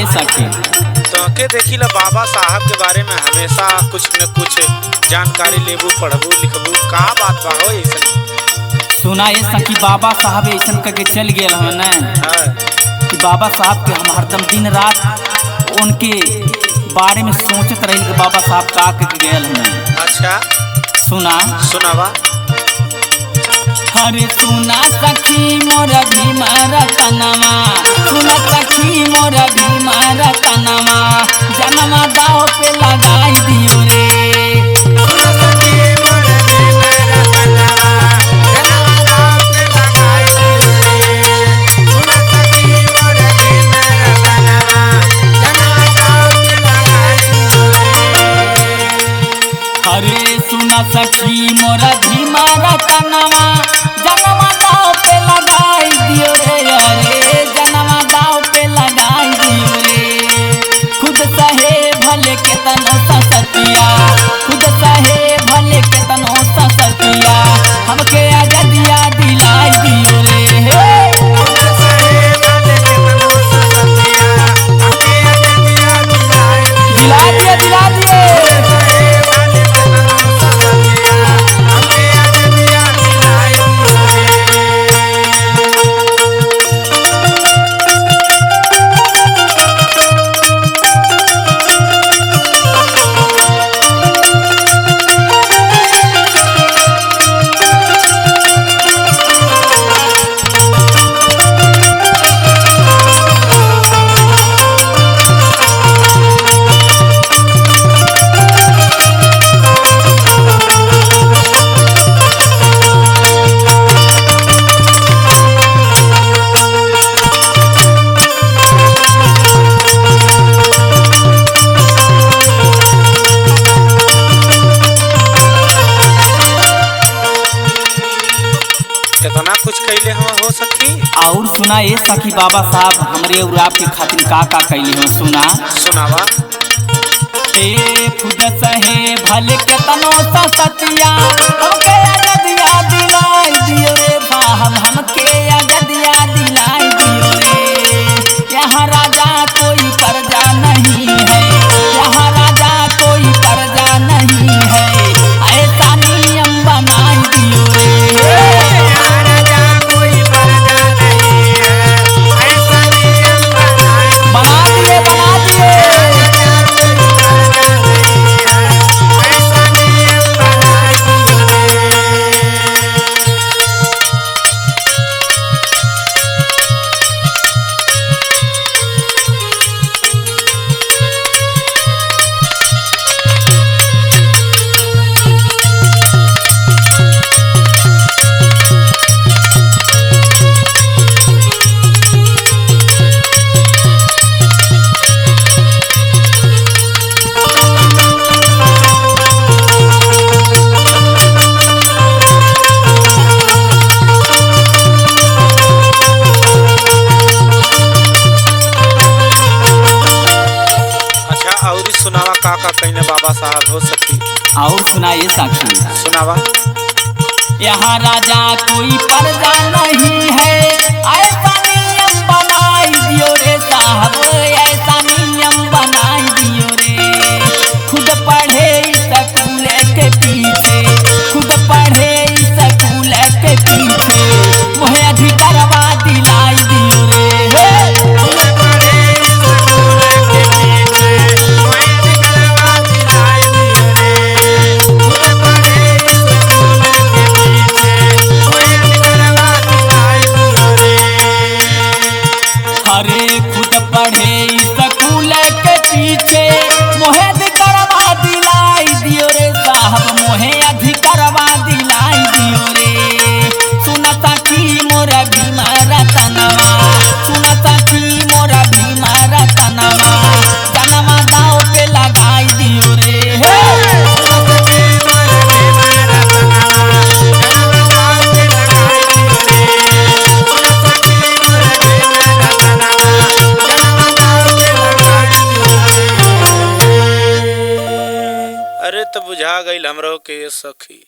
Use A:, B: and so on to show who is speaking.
A: सखी।
B: तो के देखिला बाबा साहब के बारे में हमेशा कुछ न कुछ जानकारी लेबू, पढ़बू, लिखबू, का बात बा हो ऐसा?
A: सुना ये सखी, बाबा साहब ऐसा करके चल गए हैं न कि बाबा साहब के हम हरदम दिन रात उनके बारे में सोचत रही कि बाबा साहब का करके गए हैं।
B: अच्छा
A: सुना
B: सुनावा।
A: हरे सुना सखी मोरा भीमारा तनवा, सुना सखी मोरा भीमारा तनवा, जनमा दाव पे लगाई दियो रे। हरे सुना सखी मोरा भीमारा तनवा, जनमा दाव पे लगाई दियो रे। अरे जनमा दाव पे लगाई दियो रे। खुद सहे भले के तनो ससतिया, खुद सहे भले के तनो ससतिया, हमके आजादिया दिलाई दियो रे। दिला दिए दिला दिए।
B: इतना कुछ कैले हम हो सखी।
A: और सुना ये सखी, बाबा साहब हमरे और आपके खातिर का कैले हो। सुना
B: सुनावा।
A: ए खुद सहे भले के तनो ससतिया, हमके आजादिया दिलाई दियो रे साहब, हमके आजादिया दिलाई दियो रे। यहाँ राजा कोई प्रजा नहीं है, यहाँ राजा कोई प्रजा नहीं है, ऐसा नियम बनाई दियो रे। बना दिए बना दिए।
B: सुनावा का कहने बाबा साहब हो सखी।
A: और सुना ये सखी।
B: सुनावा।
A: यहाँ राजा कोई प्रजा नहीं है, ऐसा नियम बनाई दियो रे साहब, ऐसा नियम बनाई दियो रे। खुद पढ़े स्कूल के पीछे, खुद पढ़े स्कूल के पीछे, वह अधिकारवा दिलाई दियो रे। हरे खुद पढ़े स्कूल के पीछे, मोहे अधिकारवा दिलाई दियो रे साहब, मोहे अधिकारवा दिलाई दियो रे। सुना सखी मोरा भीमारा तनवा, सुना सखी मोरा भीमारा तनवा, जनमा दाव पे लगाई दियो रे।
B: अरे तो बुझा गई हमरो के सखी।